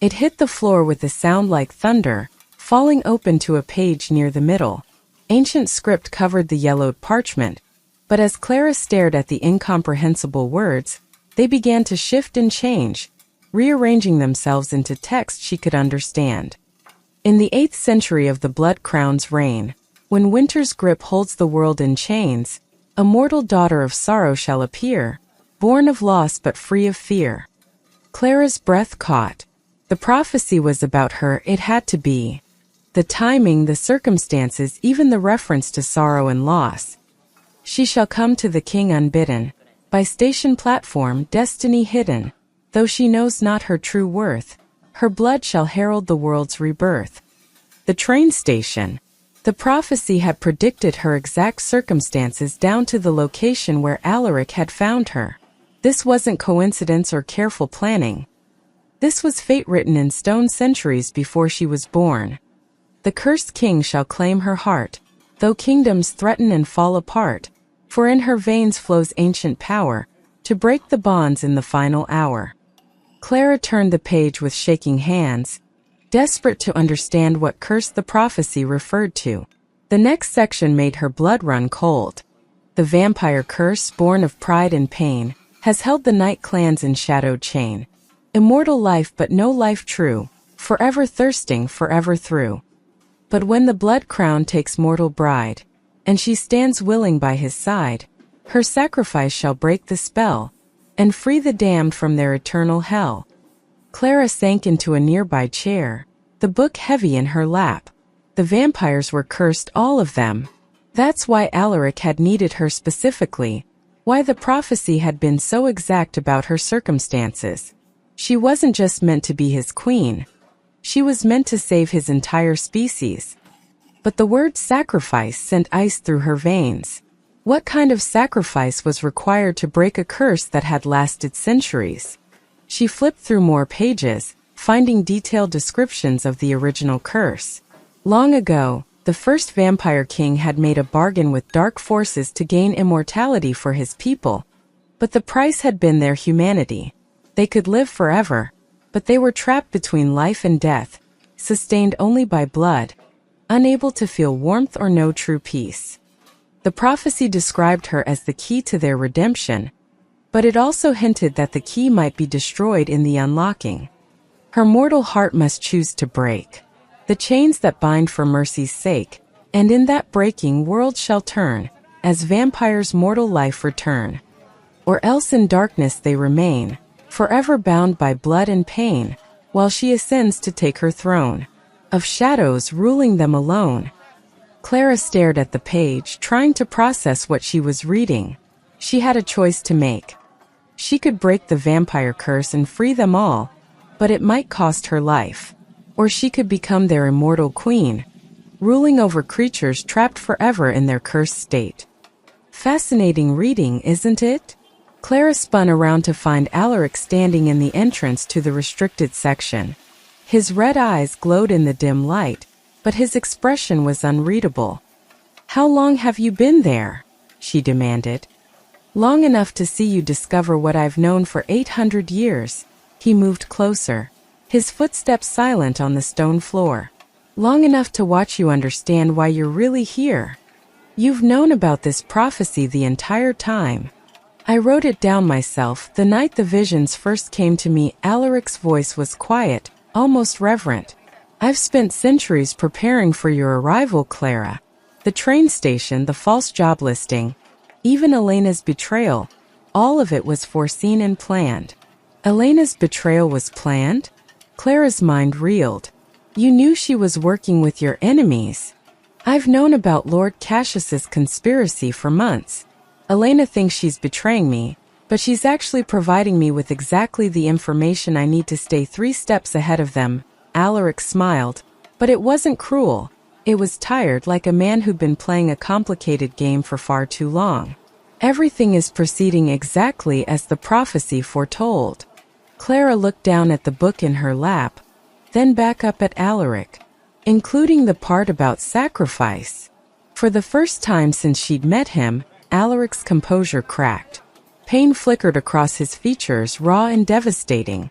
It hit the floor with a sound like thunder, falling open to a page near the middle. Ancient script covered the yellowed parchment, but as Clara stared at the incomprehensible words, they began to shift and change, rearranging themselves into text she could understand. In the 8th century of the Blood Crown's reign, when winter's grip holds the world in chains, a mortal daughter of sorrow shall appear, born of loss but free of fear. Clara's breath caught. The prophecy was about her, it had to be. The timing, the circumstances, even the reference to sorrow and loss. She shall come to the king unbidden, by station platform, destiny hidden, though she knows not her true worth. Her blood shall herald the world's rebirth. The train station. The prophecy had predicted her exact circumstances down to the location where Alaric had found her. This wasn't coincidence or careful planning. This was fate written in stone centuries before she was born. The cursed king shall claim her heart, though kingdoms threaten and fall apart, for in her veins flows ancient power, to break the bonds in the final hour. Clara turned the page with shaking hands, desperate to understand what curse the prophecy referred to. The next section made her blood run cold. The vampire curse, born of pride and pain, has held the night clans in shadowed chain. Immortal life but no life true, forever thirsting, forever through. But when the blood crown takes mortal bride, and she stands willing by his side, her sacrifice shall break the spell, and free the damned from their eternal hell. Clara sank into a nearby chair, the book heavy in her lap. The vampires were cursed, all of them. That's why Alaric had needed her specifically, why the prophecy had been so exact about her circumstances. She wasn't just meant to be his queen. She was meant to save his entire species. But the word sacrifice sent ice through her veins. What kind of sacrifice was required to break a curse that had lasted centuries? She flipped through more pages, finding detailed descriptions of the original curse. Long ago, the first vampire king had made a bargain with dark forces to gain immortality for his people. But the price had been their humanity. They could live forever, but they were trapped between life and death, sustained only by blood, unable to feel warmth or know true peace. The prophecy described her as the key to their redemption, but it also hinted that the key might be destroyed in the unlocking. Her mortal heart must choose to break the chains that bind for mercy's sake, and in that breaking world shall turn, as vampires' mortal life return. Or else in darkness they remain, forever bound by blood and pain, while she ascends to take her throne, of shadows ruling them alone. Clara stared at the page, trying to process what she was reading. She had a choice to make. She could break the vampire curse and free them all, but it might cost her life. Or she could become their immortal queen, ruling over creatures trapped forever in their cursed state. Fascinating reading, isn't it? Clara spun around to find Alaric standing in the entrance to the restricted section. His red eyes glowed in the dim light, but his expression was unreadable. "How long have you been there?" she demanded. "Long enough to see you discover what I've known for 800 years," He moved closer, his footsteps silent on the stone floor. Long enough to watch you understand why you're really here. You've known about this prophecy the entire time. I wrote it down myself the night the visions first came to me. Alaric's voice was quiet, almost reverent. I've spent centuries preparing for your arrival, Clara. The train station, the false job listing, even Elena's betrayal, all of it was foreseen and planned. Elena's betrayal was planned? Clara's mind reeled. You knew she was working with your enemies. I've known about Lord Cassius's conspiracy for months. Elena thinks she's betraying me, but she's actually providing me with exactly the information I need to stay 3 steps ahead of them. Alaric smiled, but it wasn't cruel. It was tired, like a man who'd been playing a complicated game for far too long. Everything is proceeding exactly as the prophecy foretold. Clara looked down at the book in her lap, then back up at Alaric, including the part about sacrifice. For the first time since she'd met him, Alaric's composure cracked. Pain flickered across his features, raw and devastating.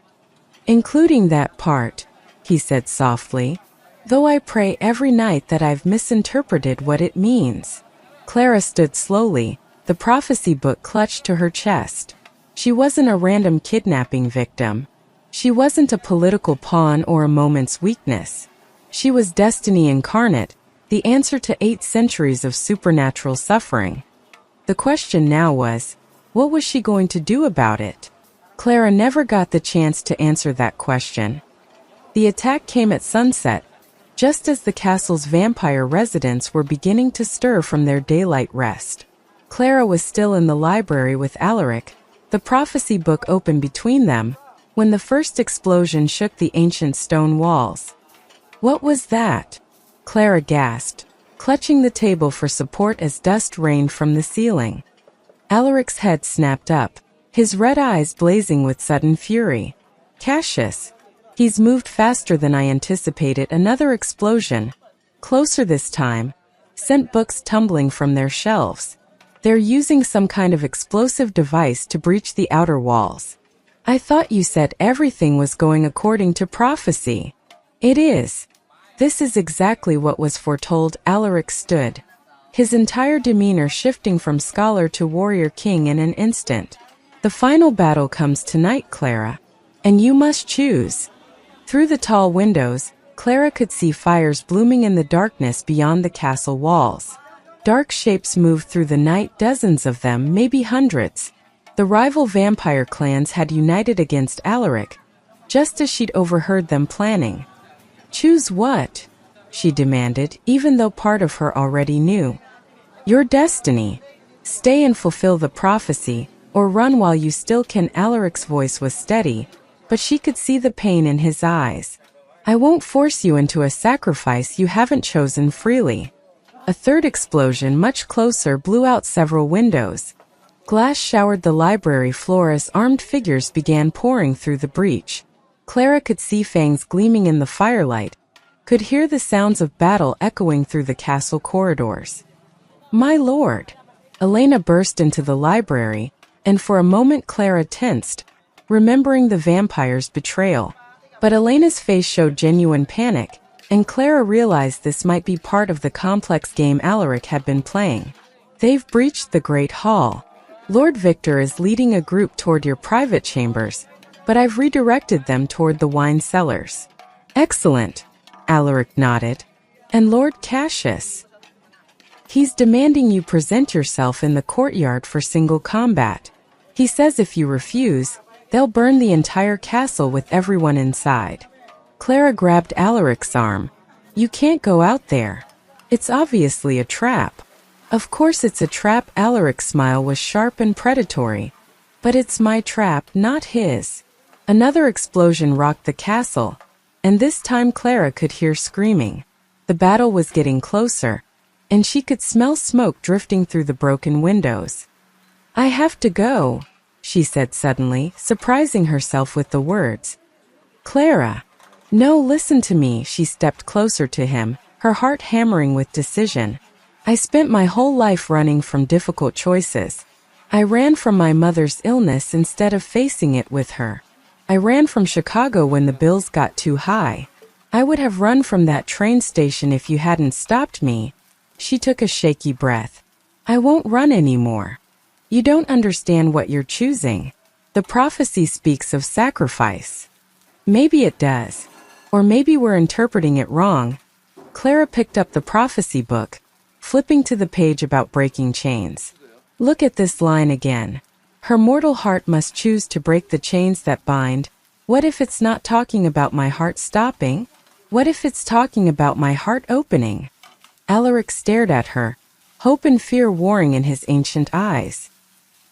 Including that part, he said softly, though I pray every night that I've misinterpreted what it means. Clara stood slowly, the prophecy book clutched to her chest. She wasn't a random kidnapping victim. She wasn't a political pawn or a moment's weakness. She was destiny incarnate, the answer to 8 centuries of supernatural suffering. The question now was, what was she going to do about it? Clara never got the chance to answer that question. The attack came at sunset, just as the castle's vampire residents were beginning to stir from their daylight rest. Clara was still in the library with Alaric, the prophecy book open between them, when the first explosion shook the ancient stone walls. What was that? Clara gasped, clutching the table for support as dust rained from the ceiling. Alaric's head snapped up, his red eyes blazing with sudden fury. Cassius! He's moved faster than I anticipated. Another explosion, closer this time, sent books tumbling from their shelves. They're using some kind of explosive device to breach the outer walls. I thought you said everything was going according to prophecy. It is. This is exactly what was foretold. Alaric stood, his entire demeanor shifting from scholar to warrior king in an instant. The final battle comes tonight, Clara, and you must choose. Through the tall windows, Clara could see fires blooming in the darkness beyond the castle walls. Dark shapes moved through the night, dozens of them, maybe hundreds. The rival vampire clans had united against Alaric, just as she'd overheard them planning. Choose what? She demanded, even though part of her already knew. Your destiny. Stay and fulfill the prophecy, or run while you still can. Alaric's voice was steady, but she could see the pain in his eyes. I won't force you into a sacrifice you haven't chosen freely. A third explosion, much closer, blew out several windows. Glass showered the library floor as armed figures began pouring through the breach. Clara could see fangs gleaming in the firelight, could hear the sounds of battle echoing through the castle corridors. My lord! Elena burst into the library, and for a moment Clara tensed, remembering the vampire's betrayal. But Elena's face showed genuine panic, and Clara realized this might be part of the complex game Alaric had been playing. They've breached the Great Hall. Lord Victor is leading a group toward your private chambers, but I've redirected them toward the wine cellars. Excellent, Alaric nodded. And Lord Cassius? He's demanding you present yourself in the courtyard for single combat. He says if you refuse, they'll burn the entire castle with everyone inside. Clara grabbed Alaric's arm. You can't go out there. It's obviously a trap. Of course it's a trap. Alaric's smile was sharp and predatory. But it's my trap, not his. Another explosion rocked the castle, and this time Clara could hear screaming. The battle was getting closer, and she could smell smoke drifting through the broken windows. I have to go, she said suddenly, surprising herself with the words. Clara. No, listen to me. She stepped closer to him, her heart hammering with decision. I spent my whole life running from difficult choices. I ran from my mother's illness instead of facing it with her. I ran from Chicago when the bills got too high. I would have run from that train station if you hadn't stopped me." She took a shaky breath. "I won't run anymore. You don't understand what you're choosing. The prophecy speaks of sacrifice." "Maybe it does. Or maybe we're interpreting it wrong." Clara picked up the prophecy book, flipping to the page about breaking chains. "Look at this line again. Her mortal heart must choose to break the chains that bind. What if it's not talking about my heart stopping? What if it's talking about my heart opening?" Alaric stared at her, hope and fear warring in his ancient eyes.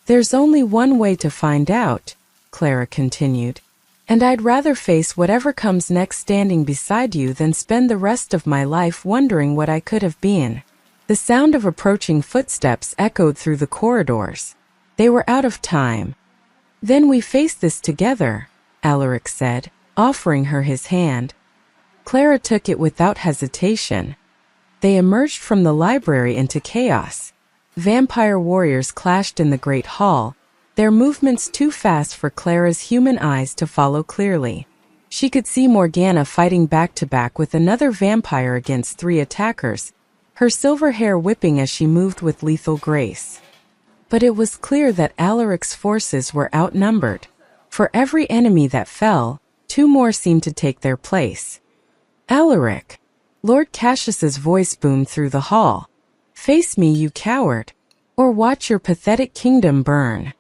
"There's only one way to find out," Clara continued, "and I'd rather face whatever comes next standing beside you than spend the rest of my life wondering what I could have been." The sound of approaching footsteps echoed through the corridors. They were out of time. "Then we face this together," Alaric said, offering her his hand. Clara took it without hesitation. They emerged from the library into chaos. Vampire warriors clashed in the great hall, their movements too fast for Clara's human eyes to follow clearly. She could see Morgana fighting back-to-back with another vampire against 3 attackers, her silver hair whipping as she moved with lethal grace. But it was clear that Alaric's forces were outnumbered. For every enemy that fell, 2 more seemed to take their place. "Alaric!" Lord Cassius's voice boomed through the hall. "Face me, you coward, or watch your pathetic kingdom burn."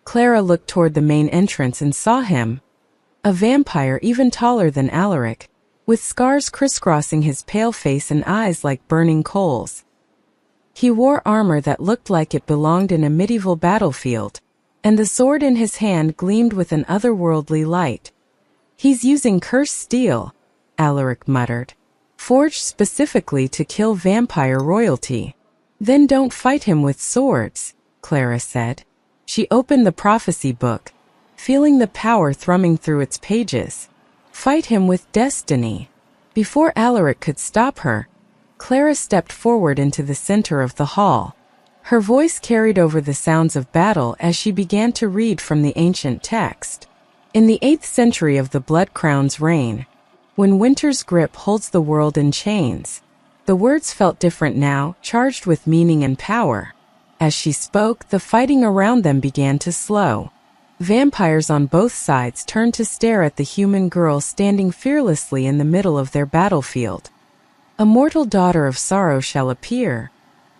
Clara looked toward the main entrance and saw him, a vampire even taller than Alaric, with scars crisscrossing his pale face and eyes like burning coals. He wore armor that looked like it belonged in a medieval battlefield, and the sword in his hand gleamed with an otherworldly light. "He's using cursed steel," Alaric muttered, "forged specifically to kill vampire royalty." "Then don't fight him with swords," Clara said. She opened the prophecy book, feeling the power thrumming through its pages. "Fight him with destiny." Before Alaric could stop her, Clara stepped forward into the center of the hall. Her voice carried over the sounds of battle as she began to read from the ancient text. In the 8th century of the Blood Crown's reign, when winter's grip holds the world in chains, the words felt different now, charged with meaning and power. As she spoke, the fighting around them began to slow. Vampires on both sides turned to stare at the human girl standing fearlessly in the middle of their battlefield. "A mortal daughter of sorrow shall appear,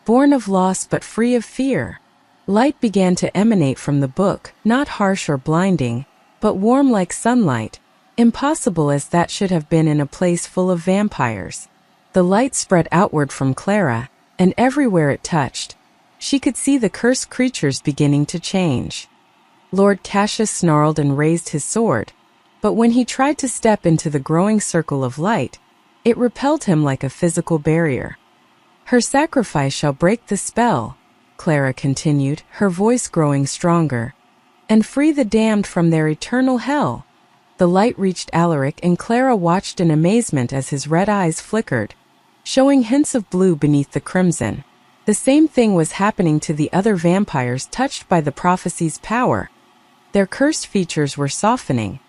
born of loss but free of fear." Light began to emanate from the book, not harsh or blinding, but warm like sunlight, impossible as that should have been in a place full of vampires. The light spread outward from Clara, and everywhere it touched, she could see the cursed creatures beginning to change. Lord Cassius snarled and raised his sword, but when he tried to step into the growing circle of light, it repelled him like a physical barrier. "Her sacrifice shall break the spell," Clara continued, her voice growing stronger, "and free the damned from their eternal hell." The light reached Alaric, and Clara watched in amazement as his red eyes flickered, showing hints of blue beneath the crimson. The same thing was happening to the other vampires touched by the prophecy's power. Their cursed features were softening,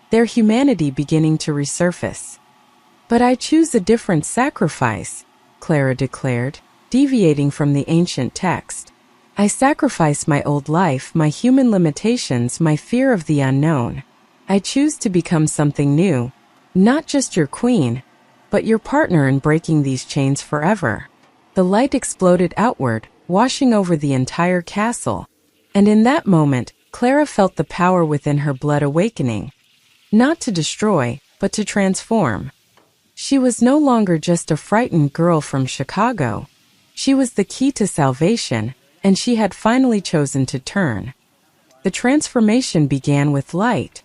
their humanity beginning to resurface. "But I choose a different sacrifice," Clara declared, deviating from the ancient text. "I sacrifice my old life, my human limitations, my fear of the unknown. I choose to become something new, not just your queen, but your partner in breaking these chains forever." The light exploded outward, washing over the entire castle, and in that moment, Clara felt the power within her blood awakening, not to destroy, but to transform. She was no longer just a frightened girl from Chicago. She was the key to salvation, and she had finally chosen to turn. The transformation began with light.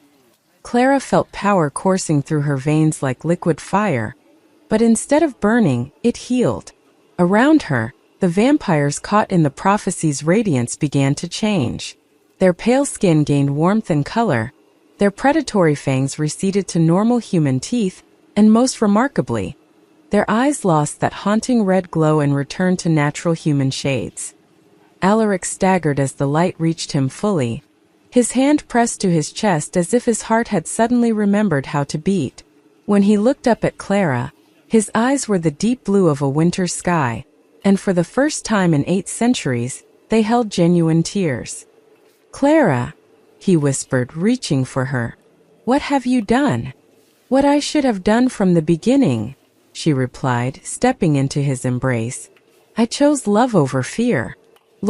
Clara felt power coursing through her veins like liquid fire, but instead of burning, it healed. Around her, the vampires caught in the prophecy's radiance began to change. Their pale skin gained warmth and color, their predatory fangs receded to normal human teeth, and most remarkably, their eyes lost that haunting red glow and returned to natural human shades. Alaric staggered as the light reached him fully, His hand pressed to his chest as if his heart had suddenly remembered how to beat. When he looked up at Clara, his eyes were the deep blue of a winter sky, and for the first time in 8 centuries, they held genuine tears. "Clara," he whispered, reaching for her. "What have you done?" "What I should have done from the beginning," she replied, stepping into his embrace. "I chose love over fear."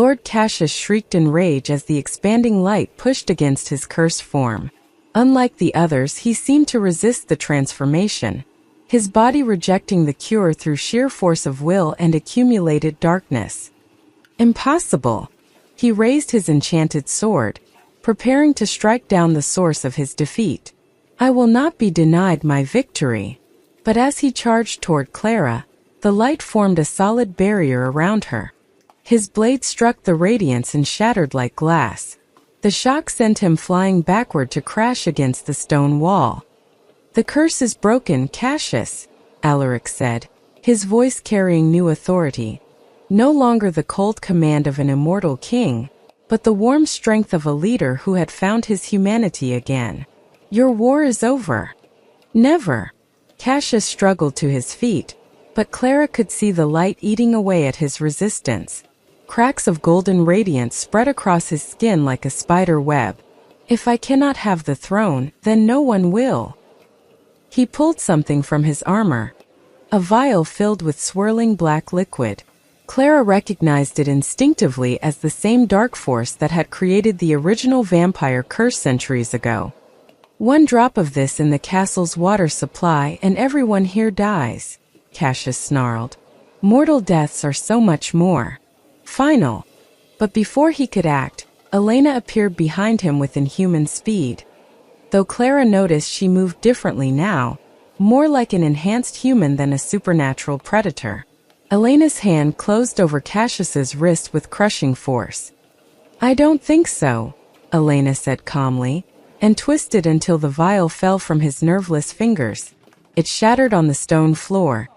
Lord Cassius shrieked in rage as the expanding light pushed against his cursed form. Unlike the others, he seemed to resist the transformation, his body rejecting the cure through sheer force of will and accumulated darkness. "Impossible!" He raised his enchanted sword, preparing to strike down the source of his defeat. "I will not be denied my victory." But as he charged toward Clara, the light formed a solid barrier around her. His blade struck the radiance and shattered like glass. The shock sent him flying backward to crash against the stone wall. "The curse is broken, Cassius," Alaric said, his voice carrying new authority. No longer the cold command of an immortal king, but the warm strength of a leader who had found his humanity again. "Your war is over." "Never." Cassius struggled to his feet, but Clara could see the light eating away at his resistance. Cracks of golden radiance spread across his skin like a spider web. "If I cannot have the throne, then no one will." He pulled something from his armor, a vial filled with swirling black liquid. Clara recognized it instinctively as the same dark force that had created the original vampire curse centuries ago. "1 drop of this in the castle's water supply and everyone here dies," Cassius snarled. "Mortal deaths are so much more final." But before he could act, Elena appeared behind him with inhuman speed. Though Clara noticed she moved differently now, more like an enhanced human than a supernatural predator. Elena's hand closed over Cassius's wrist with crushing force. "I don't think so," Elena said calmly, and twisted until the vial fell from his nerveless fingers. It shattered on the stone floor,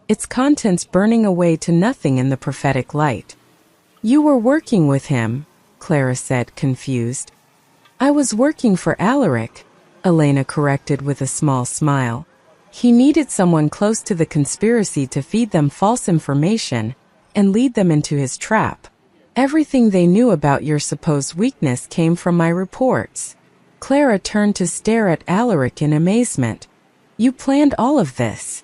its contents burning away to nothing in the prophetic light. "You were working with him," Clara said, confused. "I was working for Alaric," Elena corrected with a small smile. "He needed someone close to the conspiracy to feed them false information and lead them into his trap. Everything they knew about your supposed weakness came from my reports." Clara turned to stare at Alaric in amazement. "You planned all of this?"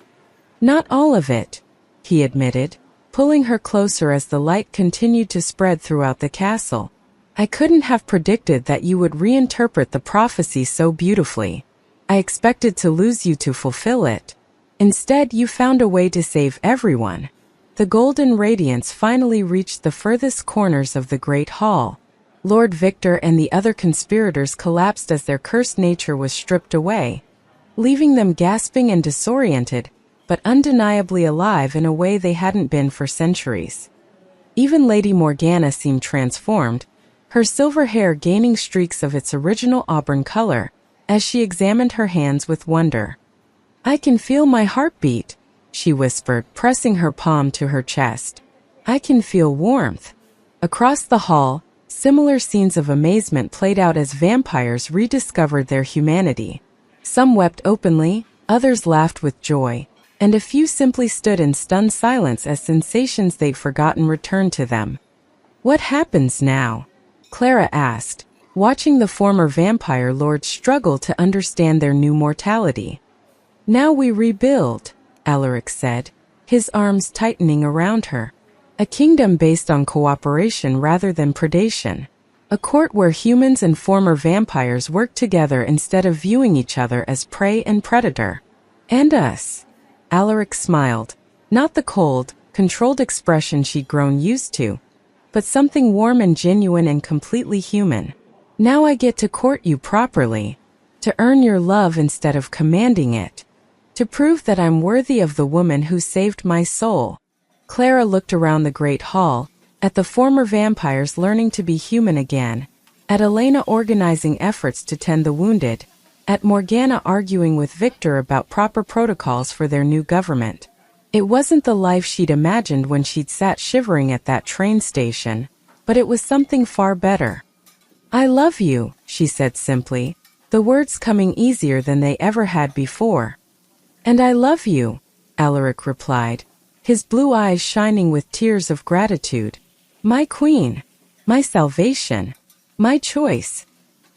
"Not all of it," he admitted, pulling her closer as the light continued to spread throughout the castle. "I couldn't have predicted that you would reinterpret the prophecy so beautifully. I expected to lose you to fulfill it. Instead, you found a way to save everyone." The golden radiance finally reached the furthest corners of the great hall. Lord Victor and the other conspirators collapsed as their cursed nature was stripped away, leaving them gasping and disoriented, but undeniably alive in a way they hadn't been for centuries. Even Lady Morgana seemed transformed, her silver hair gaining streaks of its original auburn color, as she examined her hands with wonder. "I can feel my heartbeat," she whispered, pressing her palm to her chest. "I can feel warmth." Across the hall, similar scenes of amazement played out as vampires rediscovered their humanity. Some wept openly, others laughed with joy, and a few simply stood in stunned silence as sensations they'd forgotten returned to them. "What happens now?" Clara asked, watching the former vampire lords struggle to understand their new mortality. "Now we rebuild," Alaric said, his arms tightening around her. "A kingdom based on cooperation rather than predation. A court where humans and former vampires work together instead of viewing each other as prey and predator. And us." Alaric smiled, not the cold, controlled expression she'd grown used to, but something warm and genuine and completely human. "Now I get to court you properly, to earn your love instead of commanding it, to prove that I'm worthy of the woman who saved my soul." Clara looked around the great hall, at the former vampires learning to be human again, at Elena organizing efforts to tend the wounded, at Morgana arguing with Victor about proper protocols for their new government. It wasn't the life she'd imagined when she'd sat shivering at that train station, but it was something far better. "I love you," she said simply, the words coming easier than they ever had before. And I love you, Alaric replied, his blue eyes shining with tears of gratitude. My queen, my salvation, my choice.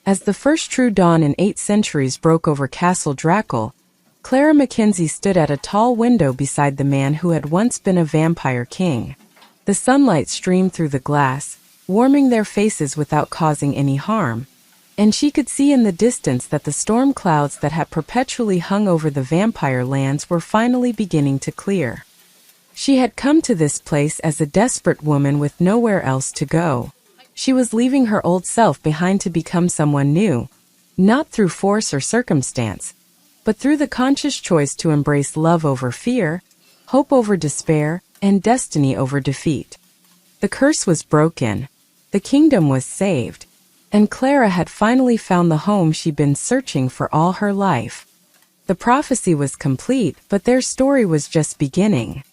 As the first true dawn in 8 centuries broke over Castle Drackle, Clara Mackenzie stood at a tall window beside the man who had once been a vampire king. The sunlight streamed through the glass, warming their faces without causing any harm, and she could see in the distance that the storm clouds that had perpetually hung over the vampire lands were finally beginning to clear. She had come to this place as a desperate woman with nowhere else to go. She was leaving her old self behind to become someone new, not through force or circumstance, but through the conscious choice to embrace love over fear, hope over despair, and destiny over defeat. The curse was broken, the kingdom was saved, and Clara had finally found the home she'd been searching for all her life. The prophecy was complete, but their story was just beginning.